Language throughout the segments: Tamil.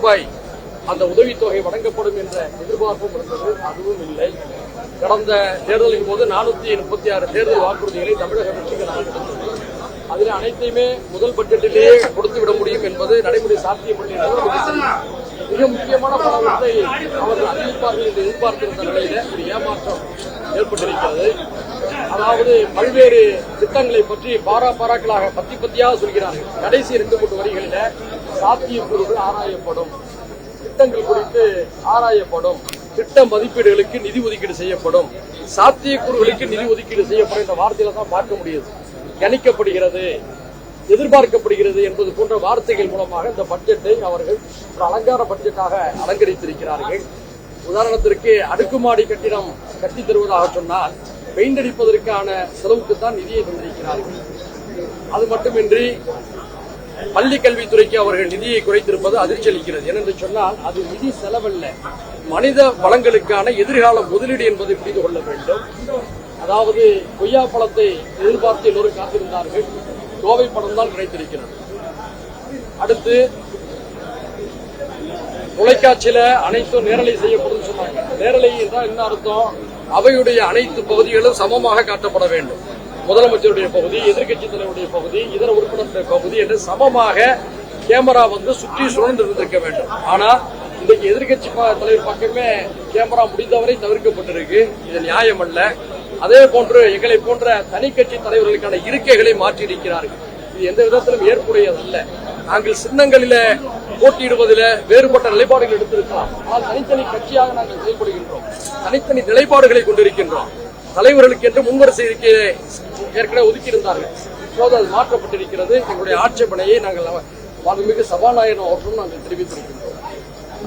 ரூபாய் அந்த உதவித்தொகை வழங்கப்படும் என்ற எதிர்பார்ப்பும் இருந்தது. அதுவும் இல்லை. கடந்த தேர்தலின் போது 436 தேர்தல் வாக்குறுதிகளை தமிழக கட்சிகள் கொடுத்தது. அதில் அனைத்தையுமே முதல் பட்ஜெட்டிலேயே கொடுத்துவிட முடியும் என்பது நடைமுறை சாத்தியப்பட்டது. மிக முக்கியமான பலத்தை அவர்கள் அறிவிப்பார்கள் என்று எதிர்பார்த்திருந்த நிலையில ஒரு ஏமாற்றம் ஏற்பட்டிருக்கிறது. அதாவது பல்வேறு திட்டங்களை பற்றி பாராக்களாக பத்தியாக சொல்கிறார்கள். கடைசி 2-3 வரிகளில சாத்தியக்கூறுகள் ஆராயப்படும், திட்டங்கள் குறித்து ஆராயப்படும், திட்ட மதிப்பீடுகளுக்கு நிதி ஒதுக்கீடு செய்யப்படும், சாத்தியக்கூறுகளுக்கு நிதி ஒதுக்கீடு செய்யப்படும் என்ற வார்த்தையில தான் பார்க்க முடியுது. கணிக்கப்படுகிறது, எதிர்பார்க்கப்படுகிறது என்பது போன்ற வார்த்தைகள் மூலமாக இந்த பட்ஜெட்டை அவர்கள் ஒரு அலங்கார பட்ஜெட்டாக அலங்கரித்திருக்கிறார்கள். உதாரணத்திற்கு அடுக்குமாடி கட்டிடம் கட்டித் தருவதாக சொன்னால் பெயிண்ட் அடிப்பதற்கான செலவுக்குத்தான் நிதியை தந்திருக்கிறார்கள். அது மட்டுமின்றி பள்ளி கல்வித்துறைக்கு அவர்கள் நிதியை குறைத்திருப்பது அதிர்ச்சி அளிக்கிறது. ஏனென்று சொன்னால் அது நிதி செலவல்ல, மனித வளங்களுக்கான எதிர்கால முதலீடு என்பதை புரிந்து கொள்ள வேண்டும். அதாவது கொய்யா பழத்தை எதிர்பார்த்து எல்லோரும் காத்திருந்தார்கள். கோவை படம் தான் கிடைத்திருக்கிறது. அடுத்து தொலைக்காட்சியில அனைத்தும் நேரலை செய்யப்படும் சொன்னாங்க. நேரலை என்றால் என்ன அர்த்தம்? அவையுடைய அனைத்து பகுதிகளும் சமமாக காட்டப்பட வேண்டும். முதலமைச்சருடைய பகுதி, எதிர்க்கட்சி தலைவருடைய பகுதி, இதர உறுப்பினருடைய பகுதி என்று சமமாக கேமரா சுற்றி சுழன்று இருந்திருக்க வேண்டும். ஆனா இன்றைக்கு எதிர்க்கட்சி தலைவர் பக்கமே கேமரா முடிந்தவரை தவிர்க்கப்பட்டிருக்கு. இது நியாயம் அல்ல. அதே போன்று எங்களை போன்ற தனி கட்சி தலைவர்களுக்கான இருக்கைகளை மாற்றியிருக்கிறார்கள். இது எந்த விதத்திலும் ஏற்புடையதல்ல. நாங்கள் சின்னங்களில போட்டியிடுவதில் வேறுபட்ட நிலைப்பாடுகள் எடுத்திருக்கலாம். ஆனால் தனித்தனி கட்சியாக நாங்கள் செயல்படுகின்றோம். தனித்தனி நிலைப்பாடுகளை கொண்டிருக்கின்றோம். தலைவர்களுக்கு என்று முன்வரிசை இருக்கையை ஏற்கனவே ஒதுக்கியிருந்தார்கள். இப்போது அது மாற்றப்பட்டிருக்கிறது. எங்களுடைய ஆட்சேபனையை நாங்கள் மாண்புமிகு சபாநாயகர் அவர்களும் நாங்கள் தெரிவித்திருக்கின்றோம்.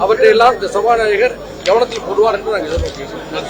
அவற்றையெல்லாம் இந்த சபாநாயகர் கவனத்தில் கொள்வார் என்று நாங்கள் எதிர்பார்க்கிறோம்.